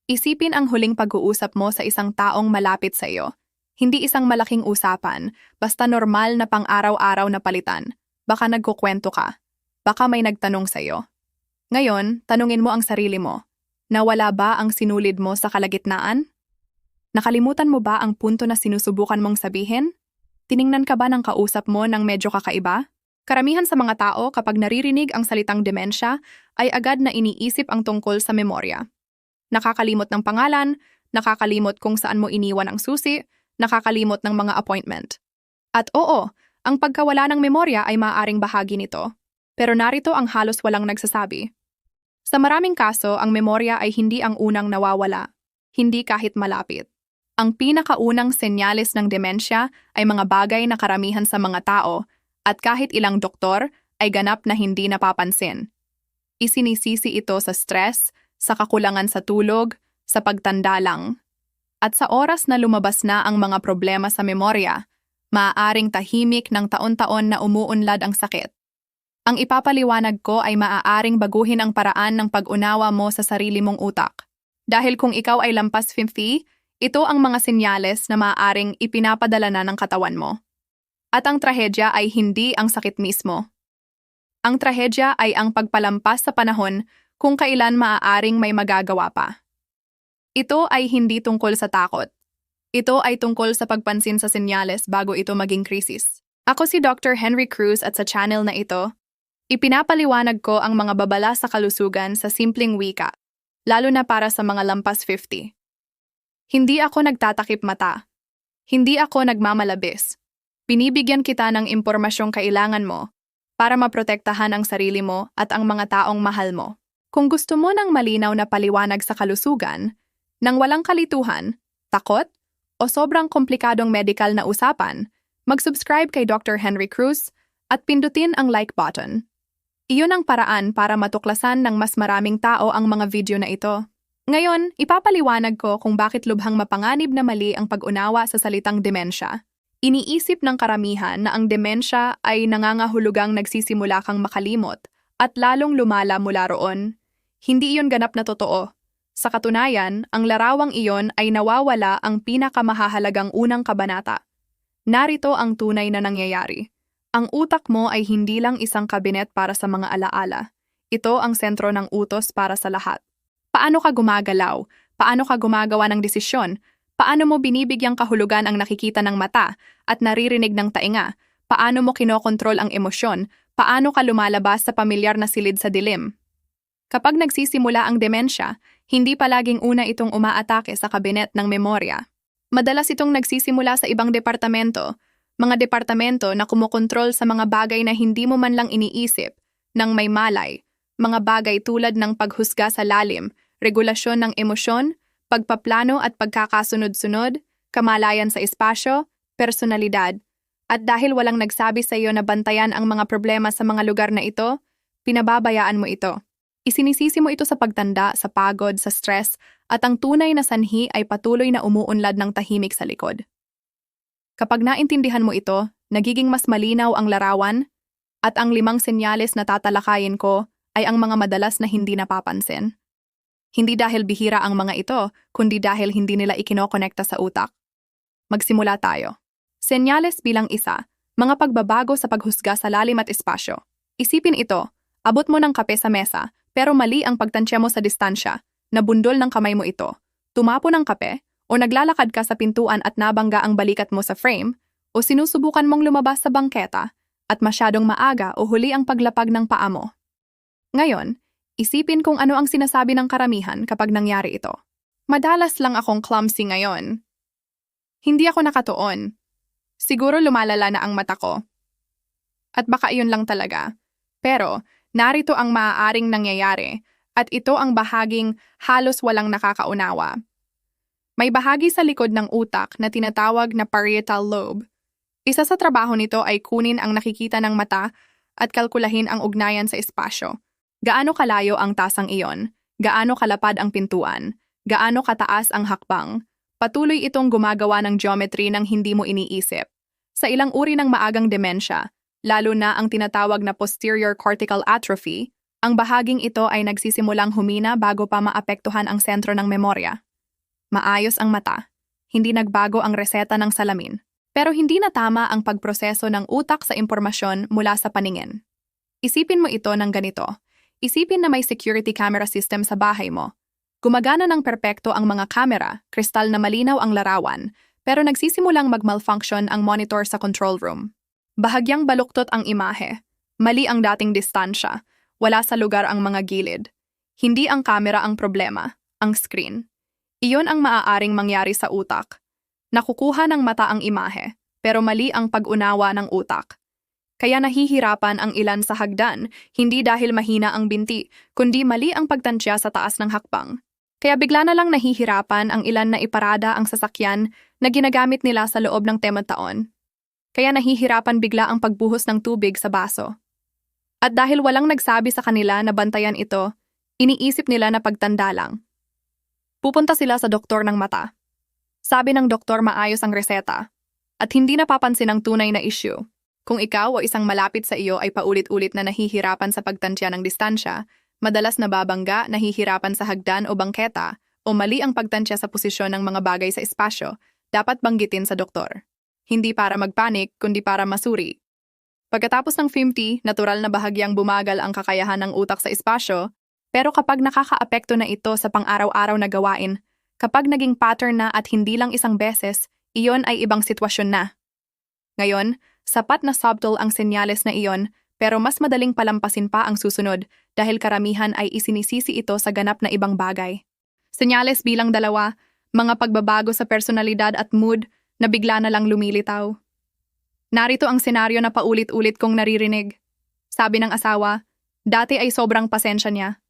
Isipin ang huling pag-uusap mo sa isang taong malapit sa iyo. Hindi isang malaking usapan, basta normal na pang-araw-araw na palitan. Baka nagkukwento ka. Baka may nagtanong sa iyo. Ngayon, tanungin mo ang sarili mo. Nawala ba ang sinulid mo sa kalagitnaan? Nakalimutan mo ba ang punto na sinusubukan mong sabihin? Tiningnan ka ba ng kausap mo ng medyo kakaiba? Karamihan sa mga tao kapag naririnig ang salitang demensya ay agad na iniisip ang tungkol sa memorya. Nakakalimot ng pangalan, nakakalimot kung saan mo iniwan ang susi, nakakalimot ng mga appointment. At oo, ang pagkawala ng memorya ay maaaring bahagi nito. Pero narito ang halos walang nagsasabi. Sa maraming kaso, ang memorya ay hindi ang unang nawawala, hindi kahit malapit. Ang pinakaunang senyales ng demensya ay mga bagay na karamihan sa mga tao at kahit ilang doktor ay ganap na hindi napapansin. Isinisisi ito sa stress, sa kakulangan sa tulog, sa pagtanda lang. At sa oras na lumabas na ang mga problema sa memorya, maaaring tahimik ng taon-taon na umuunlad ang sakit. Ang ipapaliwanag ko ay maaaring baguhin ang paraan ng pag-unawa mo sa sarili mong utak. Dahil kung ikaw ay lampas 50, ito ang mga senyales na maaaring ipinapadala na ng katawan mo. At ang trahedya ay hindi ang sakit mismo. Ang trahedya ay ang pagpalampas sa panahon kung kailan maaaring may magagawa pa. Ito ay hindi tungkol sa takot. Ito ay tungkol sa pagpansin sa senyales bago ito maging krisis. Ako si Dr. Henry Cruz at sa channel na ito, ipinapaliwanag ko ang mga babala sa kalusugan sa simpleng wika, lalo na para sa mga lampas 50. Hindi ako nagtatakip mata. Hindi ako nagmamalabis. Binibigyan kita ng impormasyong kailangan mo para maprotektahan ang sarili mo at ang mga taong mahal mo. Kung gusto mo ng malinaw na paliwanag sa kalusugan, nang walang kalituhan, takot, o sobrang komplikadong medical na usapan, mag-subscribe kay Dr. Henry Cruz at pindutin ang like button. Iyon ang paraan para matuklasan ng mas maraming tao ang mga video na ito. Ngayon, ipapaliwanag ko kung bakit lubhang mapanganib na mali ang pag-unawa sa salitang demensya. Iniisip ng karamihan na ang demensya ay nangangahulugang nagsisimula kang makalimot at lalong lumala mula roon. Hindi iyon ganap na totoo. Sa katunayan, ang larawang iyon ay nawawala ang pinakamahahalagang unang kabanata. Narito ang tunay na nangyayari. Ang utak mo ay hindi lang isang kabinet para sa mga alaala. Ito ang sentro ng utos para sa lahat. Paano ka gumagalaw? Paano ka gumagawa ng desisyon? Paano mo binibigyang kahulugan ang nakikita ng mata at naririnig ng tainga? Paano mo kinokontrol ang emosyon? Paano ka lumalabas sa pamilyar na silid sa dilim? Kapag nagsisimula ang demensya, hindi palaging una itong umaatake sa kabinet ng memorya. Madalas itong nagsisimula sa ibang departamento, mga departamento na kumokontrol sa mga bagay na hindi mo man lang iniisip, nang may malay, mga bagay tulad ng paghusga sa lalim, regulasyon ng emosyon, pagpaplano at pagkakasunod-sunod, kamalayan sa espasyo, personalidad. At dahil walang nagsabi sa iyo na bantayan ang mga problema sa mga lugar na ito, pinababayaan mo ito. Isinisisi mo ito sa pagtanda, sa pagod, sa stress, at ang tunay na sanhi ay patuloy na umuunlad ng tahimik sa likod. Kapag naintindihan mo ito, nagiging mas malinaw ang larawan, at ang 5 senyales na tatalakayin ko ay ang mga madalas na hindi napapansin. Hindi dahil bihira ang mga ito, kundi dahil hindi nila ikinokonekta sa utak. Magsimula tayo. Senyales bilang 1, mga pagbabago sa paghusga sa lalim at espasyo. Isipin ito, abot mo ng kape sa mesa, pero mali ang pagtansya mo sa distansya, nabundol ng kamay mo ito, tumapo ng kape, o naglalakad ka sa pintuan at nabangga ang balikat mo sa frame, o sinusubukan mong lumabas sa bangketa, at masyadong maaga o huli ang paglapag ng paa mo. Ngayon, isipin kung ano ang sinasabi ng karamihan kapag nangyari ito. Madalas lang akong clumsy ngayon. Hindi ako nakatuon. Siguro lumalala na ang mata ko. At baka iyon lang talaga. Pero, narito ang maaaring nangyayari, at ito ang bahaging halos walang nakakaunawa. May bahagi sa likod ng utak na tinatawag na parietal lobe. Isa sa trabaho nito ay kunin ang nakikita ng mata at kalkulahin ang ugnayan sa espasyo. Gaano kalayo ang tasang iyon? Gaano kalapad ang pintuan? Gaano kataas ang hakbang? Patuloy itong gumagawa ng geometry ng hindi mo iniisip. Sa ilang uri ng maagang demensya, lalo na ang tinatawag na posterior cortical atrophy Ang bahaging ito ay nagsisimulang humina bago pa maapektuhan ang sentro ng memorya. Maayos ang mata. Hindi nagbago ang reseta ng salamin. Pero hindi na tama ang pagproseso ng utak sa impormasyon mula sa paningin. Isipin mo ito ng ganito. Isipin na may security camera system sa bahay mo. Gumagana ng perpekto ang mga kamera, kristal na malinaw ang larawan, pero nagsisimulang mag-malfunction ang monitor sa control room. Bahagyang baluktot ang imahe. Mali ang dating distansya. Wala sa lugar ang mga gilid. Hindi ang kamera ang problema, ang screen. Iyon ang maaaring mangyari sa utak. Nakukuha ng mata ang imahe, pero mali ang pag-unawa ng utak. Kaya nahihirapan ang ilan sa hagdan, hindi dahil mahina ang binti, kundi mali ang pagtansya sa taas ng hakbang. Kaya bigla na lang nahihirapan ang ilan na iparada ang sasakyan na ginagamit nila sa loob ng taon. Kaya nahihirapan bigla ang pagbuhos ng tubig sa baso. At dahil walang nagsabi sa kanila na bantayan ito, iniisip nila na pagtanda lang. Pupunta sila sa doktor ng mata. Sabi ng doktor maayos ang reseta. At hindi napapansin ang tunay na issue. Kung ikaw o isang malapit sa iyo ay paulit-ulit na nahihirapan sa pagtansya ng distansya, madalas nababangga, nahihirapan sa hagdan o bangketa, o mali ang pagtansya sa posisyon ng mga bagay sa espasyo, dapat banggitin sa doktor. Hindi para magpanik, kundi para masuri. Pagkatapos ng 50, natural na bahagyang bumagal ang kakayahan ng utak sa espasyo, pero kapag nakakaapekto na ito sa pang-araw-araw na gawain, kapag naging pattern na at hindi lang isang beses, iyon ay ibang sitwasyon na. Ngayon, sapat na subtle ang senyales na iyon, pero mas madaling palampasin pa ang susunod dahil karamihan ay isinisisi ito sa ganap na ibang bagay. Senyales bilang 2, mga pagbabago sa personalidad at mood na bigla na lang lumilitaw. Narito ang senaryo na paulit-ulit kong naririnig. Sabi ng asawa, dati ay sobrang pasensya niya.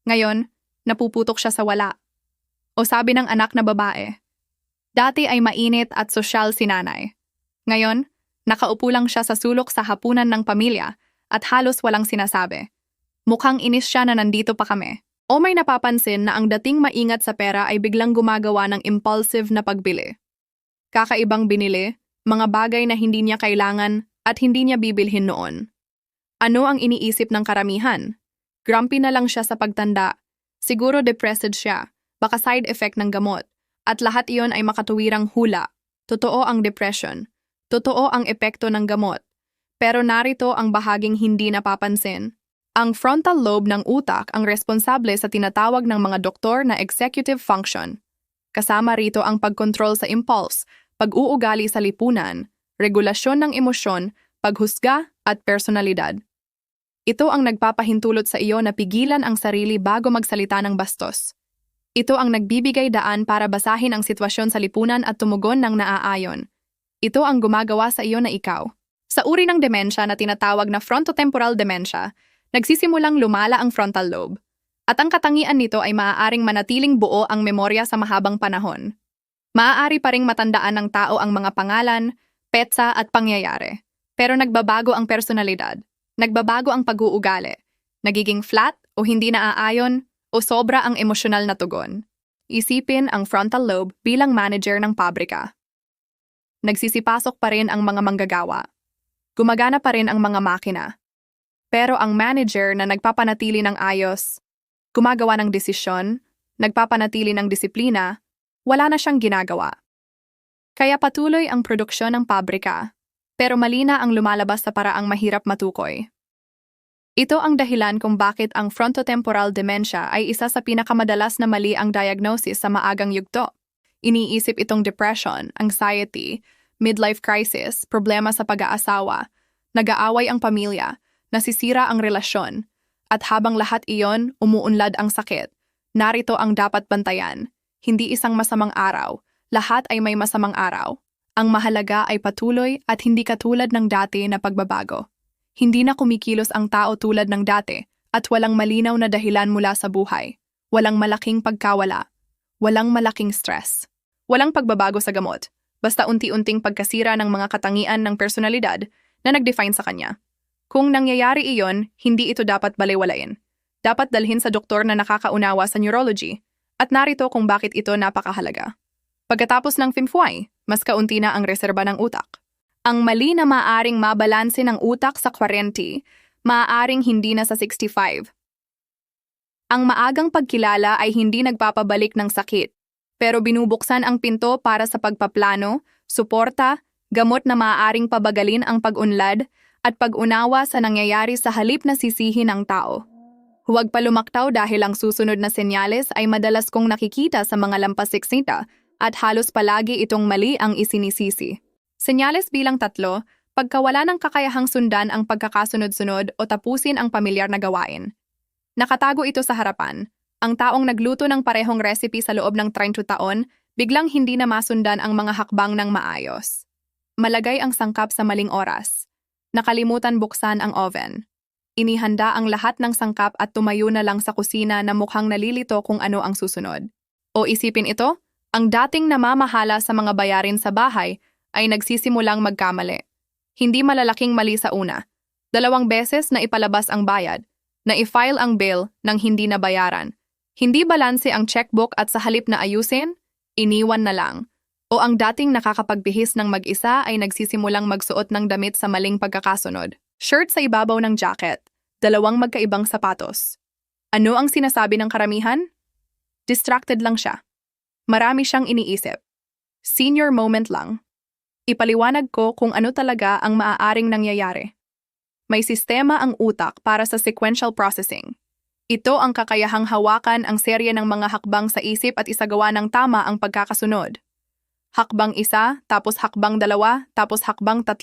Ngayon, napuputok siya sa wala. O sabi ng anak na babae, dati ay mainit at sosyal si nanay. Ngayon, nakaupo lang siya sa sulok sa hapunan ng pamilya at halos walang sinasabi. Mukhang inis siya na nandito pa kami. O may napapansin na ang dating maingat sa pera ay biglang gumagawa ng impulsive na pagbili. Kakaibang binili, mga bagay na hindi niya kailangan at hindi niya bibilhin noon. Ano ang iniisip ng karamihan? Grumpy na lang siya sa pagtanda. Siguro depressed siya, baka side effect ng gamot. At lahat iyon ay makatuwirang hula. Totoo ang depression. Totoo ang epekto ng gamot. Pero narito ang bahaging hindi napapansin. Ang frontal lobe ng utak ang responsable sa tinatawag ng mga doktor na executive function. Kasama rito ang pagkontrol sa impulse, pag-uugali sa lipunan, regulasyon ng emosyon, paghusga at personalidad. Ito ang nagpapahintulot sa iyo na pigilan ang sarili bago magsalita ng bastos. Ito ang nagbibigay daan para basahin ang sitwasyon sa lipunan at tumugon ng naaayon. Ito ang gumagawa sa iyo na ikaw. Sa uri ng demensya na tinatawag na frontotemporal dementia, nagsisimulang lumala ang frontal lobe. At ang katangian nito ay maaaring manatiling buo ang memorya sa mahabang panahon. Maaari pa ring matandaan ng tao ang mga pangalan, petsa at pangyayari. Pero nagbabago ang personalidad, nagbabago ang pag-uugali, nagiging flat o hindi naaayon o sobra ang emosyonal na tugon. Isipin ang frontal lobe bilang manager ng pabrika. Nagsisipasok pa rin ang mga manggagawa. Gumagana pa rin ang mga makina. Pero ang manager na nagpapanatili ng ayos, gumagawa ng desisyon, nagpapanatili ng disiplina, wala na siyang ginagawa. Kaya patuloy ang produksyon ng pabrika, pero mali na ang lumalabas sa paraang mahirap matukoy. Ito ang dahilan kung bakit ang frontotemporal dementia ay isa sa pinakamadalas na mali ang diagnosis sa maagang yugto. Iniisip itong depression, anxiety, midlife crisis, problema sa pag-aasawa, nag-aaway ang pamilya, nasisira ang relasyon, at habang lahat iyon, umuunlad ang sakit. Narito ang dapat bantayan. Hindi isang masamang araw, lahat ay may masamang araw. Ang mahalaga ay patuloy at hindi katulad ng dati na pagbabago. Hindi na kumikilos ang tao tulad ng dati at walang malinaw na dahilan mula sa buhay. Walang malaking pagkawala. Walang malaking stress. Walang pagbabago sa gamot. Basta unti-unting pagkasira ng mga katangian ng personalidad na nag-define sa kanya. Kung nangyayari iyon, hindi ito dapat balewalain. Dapat dalhin sa doktor na nakakaunawa sa neurology. At narito kung bakit ito napakahalaga. Pagkatapos ng 50, mas kaunti na ang reserba ng utak. Ang mali na maaaring mabalanse ng utak sa 40, maaaring hindi na sa 65. Ang maagang pagkilala ay hindi nagpapabalik ng sakit, pero binubuksan ang pinto para sa pagpaplano, suporta, gamot na maaaring pabagalin ang pag-unlad, at pag-unawa sa nangyayari sa halip na sisihin ng tao. Huwag pa lumaktaw dahil ang susunod na senyales ay madalas kong nakikita sa mga lampasiksita at halos palagi itong mali ang isinisisi. Senyales bilang 3, pagkawala ng kakayahang sundan ang pagkakasunod-sunod o tapusin ang pamilyar na gawain. Nakatago ito sa harapan. Ang taong nagluto ng parehong recipe sa loob ng 30 taon, biglang hindi na masundan ang mga hakbang ng maayos. Malagay ang sangkap sa maling oras. Nakalimutan buksan ang oven. Inihanda ang lahat ng sangkap at tumayo na lang sa kusina na mukhang nalilito kung ano ang susunod. O isipin ito, ang dating namamahala sa mga bayarin sa bahay ay nagsisimulang magkamali. Hindi malalaking mali sa una. 2 beses na ipalabas ang bayad, na i-file ang bill nang hindi nabayaran. Hindi balanse ang checkbook at sa halip na ayusin, iniwan na lang. O ang dating nakakapagbihis ng mag-isa ay nagsisimulang magsuot ng damit sa maling pagkakasunod. Shirt sa ibabaw ng jacket, 2 magkaibang sapatos. Ano ang sinasabi ng karamihan? Distracted lang siya. Marami siyang iniisip. Senior moment lang. Ipaliwanag ko kung ano talaga ang maaaring nangyayari. May sistema ang utak para sa sequential processing. Ito ang kakayahang hawakan ang serye ng mga hakbang sa isip at isagawa ng tama ang pagkakasunod. Hakbang 1, tapos hakbang 2, tapos hakbang 3.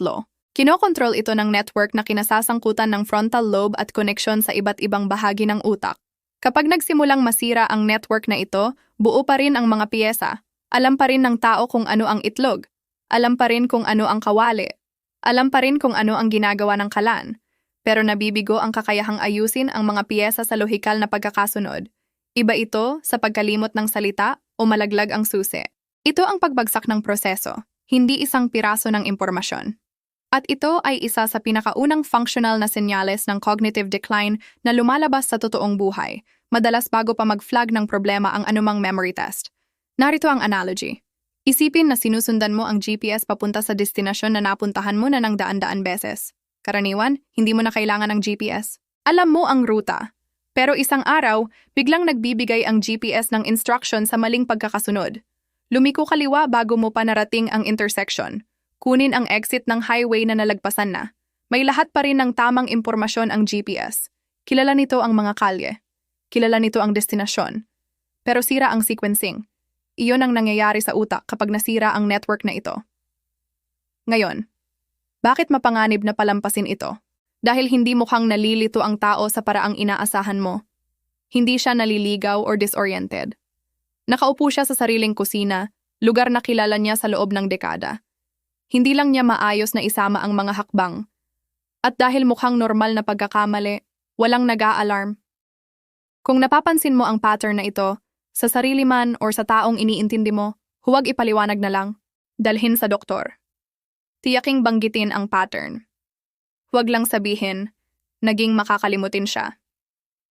Kinokontrol ito ng network na kinasasangkutan ng frontal lobe at koneksyon sa iba't ibang bahagi ng utak. Kapag nagsimulang masira ang network na ito, buo pa rin ang mga piyesa. Alam pa rin ng tao kung ano ang itlog. Alam pa rin kung ano ang kawali. Alam pa rin kung ano ang ginagawa ng kalan. Pero nabibigo ang kakayahang ayusin ang mga piyesa sa lohikal na pagkakasunod. Iba ito sa pagkalimot ng salita o malaglag ang susi. Ito ang pagbagsak ng proseso, hindi isang piraso ng impormasyon. At ito ay isa sa pinakaunang functional na senyales ng cognitive decline na lumalabas sa totoong buhay, madalas bago pa mag-flag ng problema ang anumang memory test. Narito ang analogy. Isipin na sinusundan mo ang GPS papunta sa destinasyon na napuntahan mo na ng daan-daan beses. Karaniwan, hindi mo na kailangan ng GPS. Alam mo ang ruta. Pero isang araw, biglang nagbibigay ang GPS ng instruction sa maling pagkakasunod. Lumiko kaliwa bago mo pa narating ang intersection. Kunin ang exit ng highway na nalagpasan na. May lahat pa rin ng tamang impormasyon ang GPS. Kilala nito ang mga kalye. Kilala nito ang destinasyon. Pero sira ang sequencing. Iyon ang nangyayari sa utak kapag nasira ang network na ito. Ngayon, bakit mapanganib na palampasin ito? Dahil hindi mukhang nalilito ang tao sa paraang inaasahan mo. Hindi siya naliligaw or disoriented. Nakaupo siya sa sariling kusina, lugar na kilala niya sa loob ng dekada. Hindi lang niya maayos na isama ang mga hakbang. At dahil mukhang normal na pagkakamali, walang nag-a-alarm. Kung napapansin mo ang pattern na ito, sa sarili man or sa taong iniintindi mo, huwag ipaliwanag na lang. Dalhin sa doktor. Tiyaking banggitin ang pattern. Huwag lang sabihin, naging makakalimutin siya.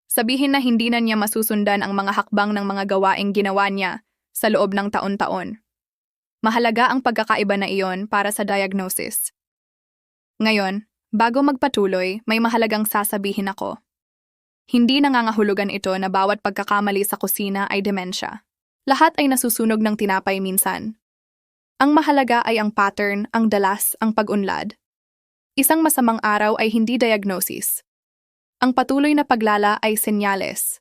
Sabihin na hindi na niya masusundan ang mga hakbang ng mga gawaing ginawa niya sa loob ng taon-taon. Mahalaga ang pagkakaiba na iyon para sa diagnosis. Ngayon, bago magpatuloy, may mahalagang sasabihin ako. Hindi nangangahulugan ito na bawat pagkakamali sa kusina ay demensya. Lahat ay nasusunog ng tinapay minsan. Ang mahalaga ay ang pattern, ang dalas, ang pag-unlad. Isang masamang araw ay hindi diagnosis. Ang patuloy na paglala ay senyales.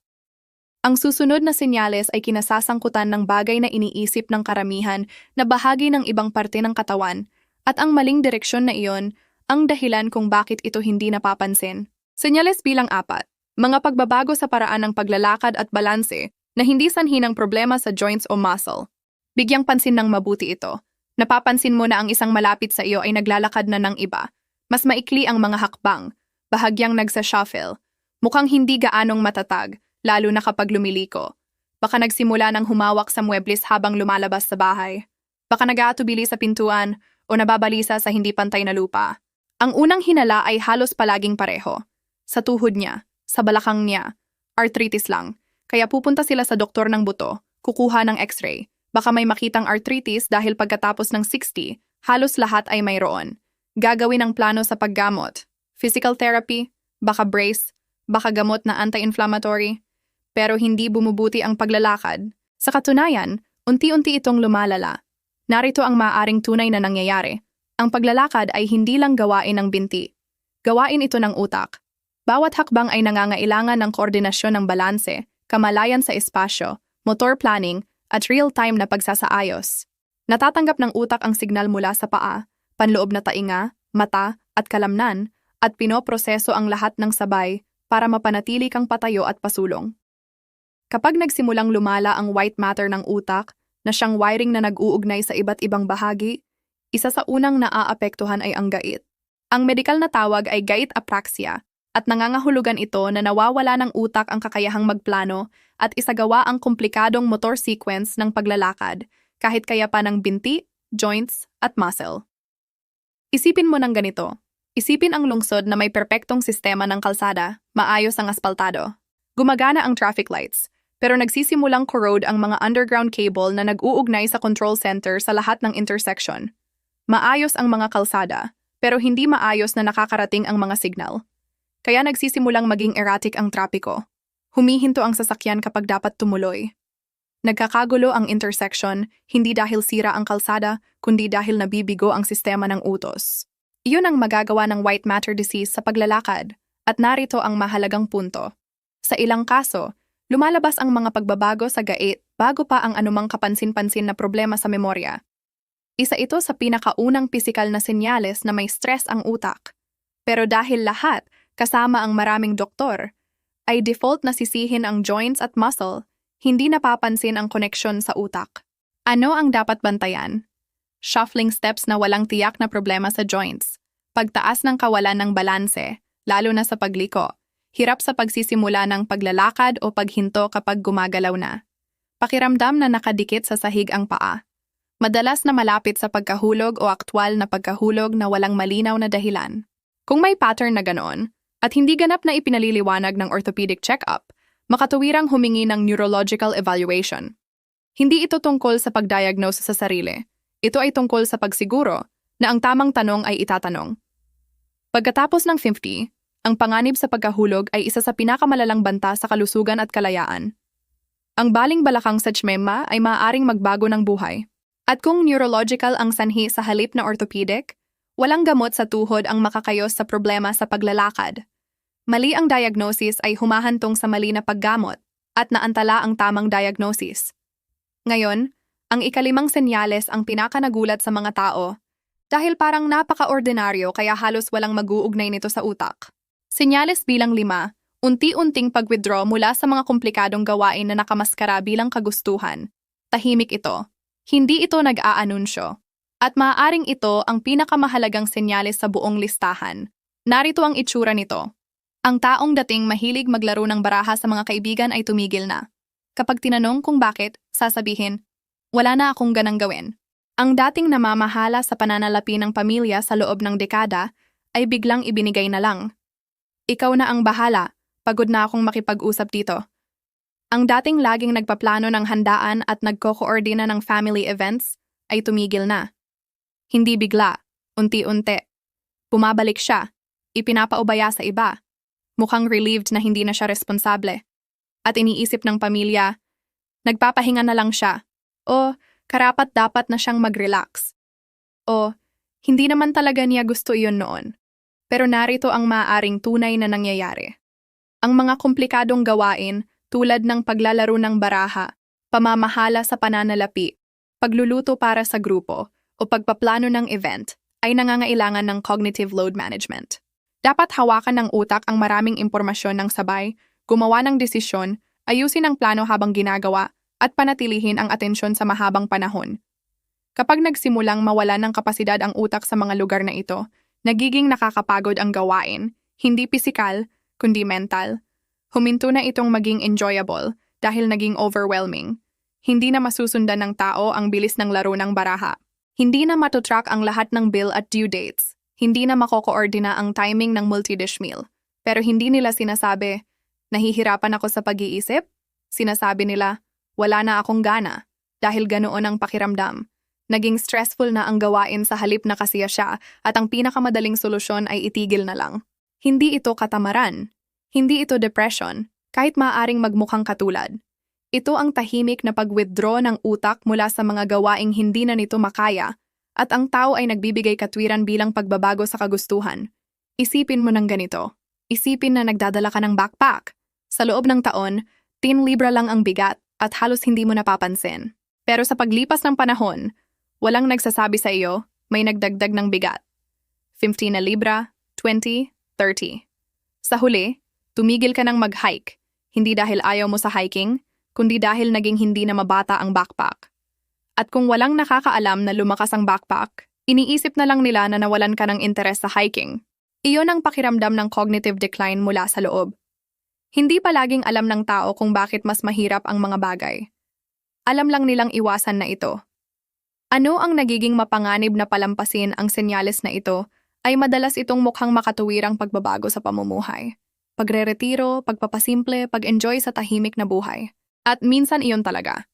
Ang susunod na senyales ay kinasasangkutan ng bagay na iniisip ng karamihan na bahagi ng ibang parte ng katawan at ang maling direksyon na iyon ang dahilan kung bakit ito hindi napapansin. Senyales bilang 4, mga pagbabago sa paraan ng paglalakad at balanse na hindi sanhi ng problema sa joints o muscle. Bigyang pansin ng mabuti ito. Napapansin mo na ang isang malapit sa iyo ay naglalakad na ng iba. Mas maikli ang mga hakbang. Bahagyang nagsa-shuffle. Mukhang hindi gaanong matatag, lalo na kapag lumiliko. Baka nagsimula ng humawak sa muebles habang lumalabas sa bahay. Baka nag-aatubili sa pintuan o nababalisa sa hindi pantay na lupa. Ang unang hinala ay halos palaging pareho. Sa tuhod niya, sa balakang niya, arthritis lang. Kaya pupunta sila sa doktor ng buto, kukuha ng x-ray. Baka may makitang arthritis dahil pagkatapos ng 60, halos lahat ay mayroon. Gagawin ang plano sa paggamot. Physical therapy, baka brace, baka gamot na anti-inflammatory. pero hindi bumubuti ang paglalakad. Sa katunayan, unti-unti itong lumalala. Narito ang maaaring tunay na nangyayari. Ang paglalakad ay hindi lang gawain ng binti. Gawain ito ng utak. Bawat hakbang ay nangangailangan ng koordinasyon ng balanse, kamalayan sa espasyo, motor planning, at real-time na pagsasaayos. Natatanggap ng utak ang signal mula sa paa, panloob na tainga, mata, at kalamnan, at pinoproseso ang lahat ng sabay para mapanatili kang patayo at pasulong. Kapag nagsimulang lumala ang white matter ng utak, na siyang wiring na nag-uugnay sa iba't ibang bahagi, isa sa unang naaapektuhan ay ang gait. Ang medikal na tawag ay gait apraxia, at nangangahulugan ito na nawawala ng utak ang kakayahang magplano at isagawa ang komplikadong motor sequence ng paglalakad, kahit kaya pa ng binti, joints, at muscle. Isipin mo ng ganito. Isipin ang lungsod na may perpektong sistema ng kalsada, maayos ang asfaltado. Gumagana ang traffic lights, pero nagsisimulang corrode ang mga underground cable na nag-uugnay sa control center sa lahat ng intersection. Maayos ang mga kalsada, pero hindi maayos na nakakarating ang mga signal. Kaya nagsisimulang maging erratic ang trapiko. Humihinto ang sasakyan kapag dapat tumuloy. Nagkakagulo ang intersection, hindi dahil sira ang kalsada, kundi dahil nabibigo ang sistema ng utos. Iyon ang magagawa ng white matter disease sa paglalakad, at narito ang mahalagang punto. Sa ilang kaso, lumalabas ang mga pagbabago sa gait bago pa ang anumang kapansin-pansin na problema sa memorya. Isa ito sa pinakaunang pisikal na senyales na may stress ang utak. Pero dahil lahat, kasama ang maraming doktor, ay default na sisihin ang joints at muscle, hindi napapansin ang koneksyon sa utak. Ano ang dapat bantayan? Shuffling steps na walang tiyak na problema sa joints, pagtaas ng kawalan ng balanse, lalo na sa pagliko, hirap sa pagsisimula ng paglalakad o paghinto kapag gumagalaw na. Pakiramdam na nakadikit sa sahig ang paa. Madalas na malapit sa pagkahulog o aktwal na pagkahulog na walang malinaw na dahilan. Kung may pattern na ganoon, at hindi ganap na ipinaliliwanag ng orthopedic check-up, makatuwirang humingi ng neurological evaluation. Hindi ito tungkol sa pagdiagnose sa sarili. Ito ay tungkol sa pagsiguro na ang tamang tanong ay itatanong. Pagkatapos ng 50, ang panganib sa pagkahulog ay isa sa pinakamalalang banta sa kalusugan at kalayaan. Ang baling balakang sa tshemema ay maaaring magbago ng buhay. At kung neurological ang sanhi sa halip na orthopedic, walang gamot sa tuhod ang makakayos sa problema sa paglalakad. Mali ang diagnosis ay humahantong sa mali na paggamot at naantala ang tamang diagnosis. Ngayon, ang ikalimang senyales ang pinakanagulat sa mga tao dahil parang napaka-ordinaryo kaya halos walang mag-uugnay nito sa utak. Senyales bilang 5, unti-unting pag-withdraw mula sa mga komplikadong gawain na nakamaskara bilang kagustuhan. Tahimik ito. Hindi ito nag-aanunsyo. At maaaring ito ang pinakamahalagang senyales sa buong listahan. Narito ang itsura nito. Ang taong dating mahilig maglaro ng baraha sa mga kaibigan ay tumigil na. Kapag tinanong kung bakit, sasabihin, wala na akong ganang gawin. Ang dating namamahala sa pananalapi ng pamilya sa loob ng dekada ay biglang ibinigay na lang. Ikaw na ang bahala, pagod na akong makipag-usap dito. Ang dating laging nagpaplano ng handaan at nagko-koordina ng family events ay tumigil na. Hindi bigla, unti-unti. Bumabalik siya, ipinapaubaya sa iba. Mukhang relieved na hindi na siya responsable. At iniisip ng pamilya, nagpapahinga na lang siya. O karapat-dapat na siyang mag-relax. O hindi naman talaga niya gusto iyon noon. Pero narito ang maaaring tunay na nangyayari. Ang mga komplikadong gawain tulad ng paglalaro ng baraha, pamamahala sa pananalapi, pagluluto para sa grupo, o pagpaplano ng event ay nangangailangan ng cognitive load management. Dapat hawakan ng utak ang maraming impormasyon ng sabay, gumawa ng desisyon, ayusin ang plano habang ginagawa, at panatilihin ang atensyon sa mahabang panahon. Kapag nagsimulang mawala ng kapasidad ang utak sa mga lugar na ito, nagiging nakakapagod ang gawain, hindi pisikal, kundi mental. Huminto na itong maging enjoyable dahil naging overwhelming. Hindi na masusundan ng tao ang bilis ng laro ng baraha. Hindi na matutrack ang lahat ng bill at due dates. Hindi na makokoordina ang timing ng multi-dish meal. Pero hindi nila sinasabi, nahihirapan ako sa pag-iisip? Sinasabi nila, wala na akong gana, dahil ganoon ang pakiramdam. Naging stressful na ang gawain sa halip na kasiya siya at ang pinakamadaling solusyon ay itigil na lang. Hindi ito katamaran. Hindi ito depression. kahit maaaring magmukhang katulad. Ito ang tahimik na pag-withdraw ng utak mula sa mga gawaing hindi na nito makaya, at ang tao ay nagbibigay katwiran bilang pagbabago sa kagustuhan. Isipin mo ng ganito. Isipin na nagdadala ka ng backpack. Sa loob ng taon, 10 libra lang ang bigat at halos hindi mo napapansin. Pero sa paglipas ng panahon, walang nagsasabi sa iyo, may nagdagdag ng bigat. 15 na libra, 20, 30. Sa huli, tumigil ka ng mag-hike, hindi dahil ayaw mo sa hiking, kundi dahil naging hindi na mabata ang backpack. At kung walang nakakaalam na lumakas ang backpack, iniisip na lang nila na nawalan ka ng interes sa hiking. Iyon ang pakiramdam ng cognitive decline mula sa loob. Hindi palaging alam ng tao kung bakit mas mahirap ang mga bagay. Alam lang nilang iwasan na ito. Ano ang nagiging mapanganib na palampasin ang senyales na ito ay madalas itong mukhang makatuwirang pagbabago sa pamumuhay. Pagre-retiro, pagpapasimple, pag-enjoy sa tahimik na buhay. At minsan iyon talaga.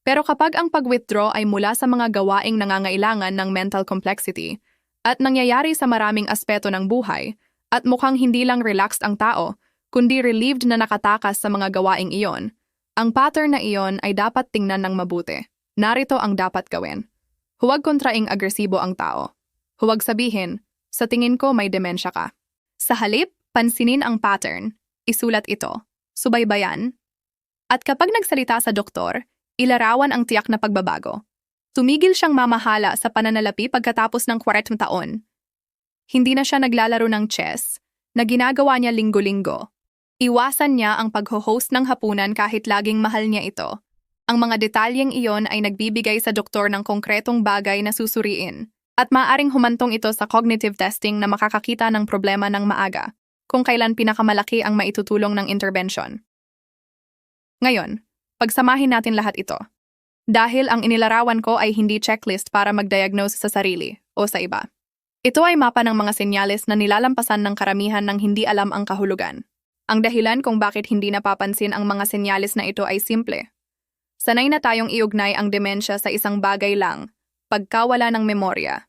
Pero kapag ang pag-withdraw ay mula sa mga gawaing nangangailangan ng mental complexity at nangyayari sa maraming aspeto ng buhay at mukhang hindi lang relaxed ang tao, kundi relieved na nakatakas sa mga gawaing iyon, ang pattern na iyon ay dapat tingnan ng mabuti. Narito ang dapat gawin. Huwag kontraing agresibo ang tao. Huwag sabihin, sa tingin ko may demensya ka. Sa halip, pansinin ang pattern, isulat ito, subaybayan, at kapag nagsalita sa doktor, ilarawan ang tiyak na pagbabago. Tumigil siyang mamahala sa pananalapi pagkatapos ng 40 taon. Hindi na siya naglalaro ng chess, na ginagawa niya linggo-linggo. Iwasan niya ang pag-host ng hapunan kahit laging mahal niya ito. Ang mga detalyeng iyon ay nagbibigay sa doktor ng konkretong bagay na susuriin, at maaaring humantong ito sa cognitive testing na makakakita ng problema ng maaga, kung kailan pinakamalaki ang maitutulong ng intervention. Ngayon, pagsamahin natin lahat ito. Dahil ang inilarawan ko ay hindi checklist para mag-diagnose sa sarili o sa iba. Ito ay mapa ng mga senyales na nilalampasan ng karamihan ng hindi alam ang kahulugan. Ang dahilan kung bakit hindi napapansin ang mga senyales na ito ay simple. Sanay na tayong iugnay ang demensya sa isang bagay lang, pagkawala ng memorya.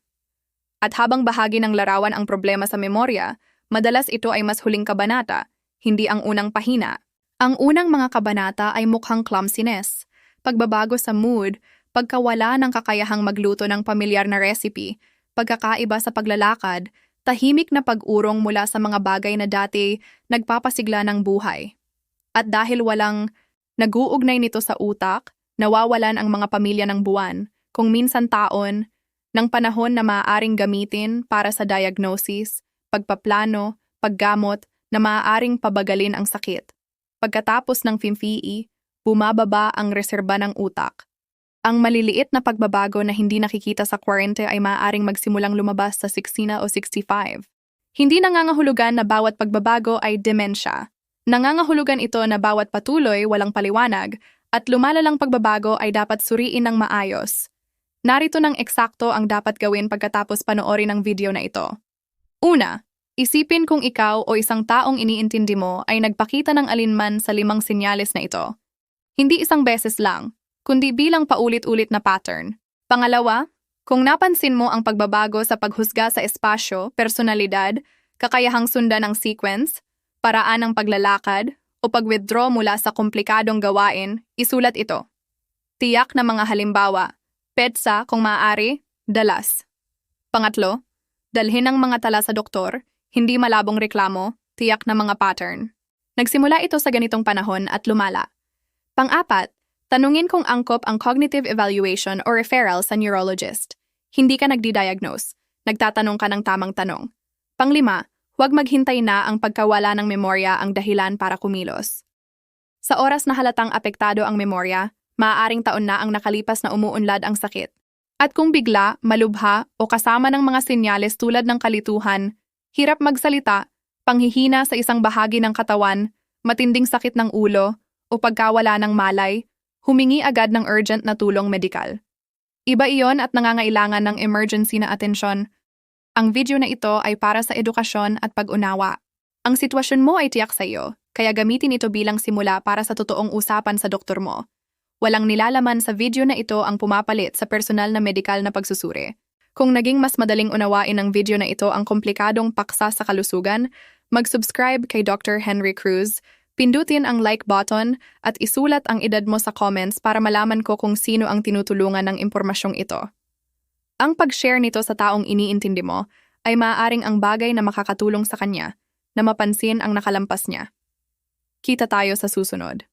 At habang bahagi ng larawan ang problema sa memorya, madalas ito ay mas huling kabanata, hindi ang unang pahina. Ang unang mga kabanata ay mukhang clumsiness, pagbabago sa mood, pagkawala ng kakayahang magluto ng pamilyar na recipe, pagkakaiba sa paglalakad, tahimik na pag-urong mula sa mga bagay na dati nagpapasigla ng buhay. At dahil walang nag-uugnay nito sa utak, nawawalan ang mga pamilya ng buwan, kung minsan taon, ng panahon na maaaring gamitin para sa diagnosis, pagpaplano, paggamot na maaaring pabagalin ang sakit. Pagkatapos ng FMFE, bumababa ang reserba ng utak. Ang maliliit na pagbabago na hindi nakikita sa 40 ay maaaring magsimulang lumabas sa 60 na o 65. Hindi nangangahulugan na bawat pagbabago ay demensya. Nangangahulugan ito na bawat patuloy, walang paliwanag, at lumalalang pagbabago ay dapat suriin ng maayos. Narito ng eksakto ang dapat gawin pagkatapos panoorin ang video na ito. Una, isipin kung ikaw o isang taong iniintindi mo ay nagpakita ng alinman sa 5 senyales na ito. Hindi isang beses lang, kundi bilang paulit-ulit na pattern. Pangalawa, kung napansin mo ang pagbabago sa paghusga sa espasyo, personalidad, kakayahang sundan ng sequence, paraan ng paglalakad, o pag-withdraw mula sa komplikadong gawain, isulat ito. Tiyak na mga halimbawa, petsa kung maaari, dalas. Pangatlo, dalhin ang mga tala sa doktor, hindi malabong reklamo, tiyak na mga pattern. Nagsimula ito sa ganitong panahon at lumala. Pang-apat, tanungin kung angkop ang cognitive evaluation o referral sa neurologist. Hindi ka nagdi-diagnose, nagtatanong ka ng tamang tanong. Pang-5, huwag maghintay na ang pagkawala ng memorya ang dahilan para kumilos. Sa oras na halatang apektado ang memorya, maaaring taon na ang nakalipas na umuunlad ang sakit. At kung bigla, malubha o kasama ng mga senyales tulad ng kalituhan, hirap magsalita, panghihina sa isang bahagi ng katawan, matinding sakit ng ulo, o pagkawala ng malay, humingi agad ng urgent na tulong medikal. Iba iyon at nangangailangan ng emergency na atensyon. Ang video na ito ay para sa edukasyon at pag-unawa. Ang sitwasyon mo ay tiyak sa iyo, kaya gamitin ito bilang simula para sa totoong usapan sa doktor mo. Walang nilalaman sa video na ito ang pumapalit sa personal na medikal na pagsusuri. Kung naging mas madaling unawain ng video na ito ang komplikadong paksa sa kalusugan, mag-subscribe kay Dr. Henry Cruz, Pindutin ang like button at isulat ang edad mo sa comments para malaman ko kung sino ang tinutulungan ng impormasyong ito. Ang pag-share nito sa taong iniintindi mo ay maaaring ang bagay na makakatulong sa kanya na mapansin ang nakalampas niya. Kita tayo sa susunod.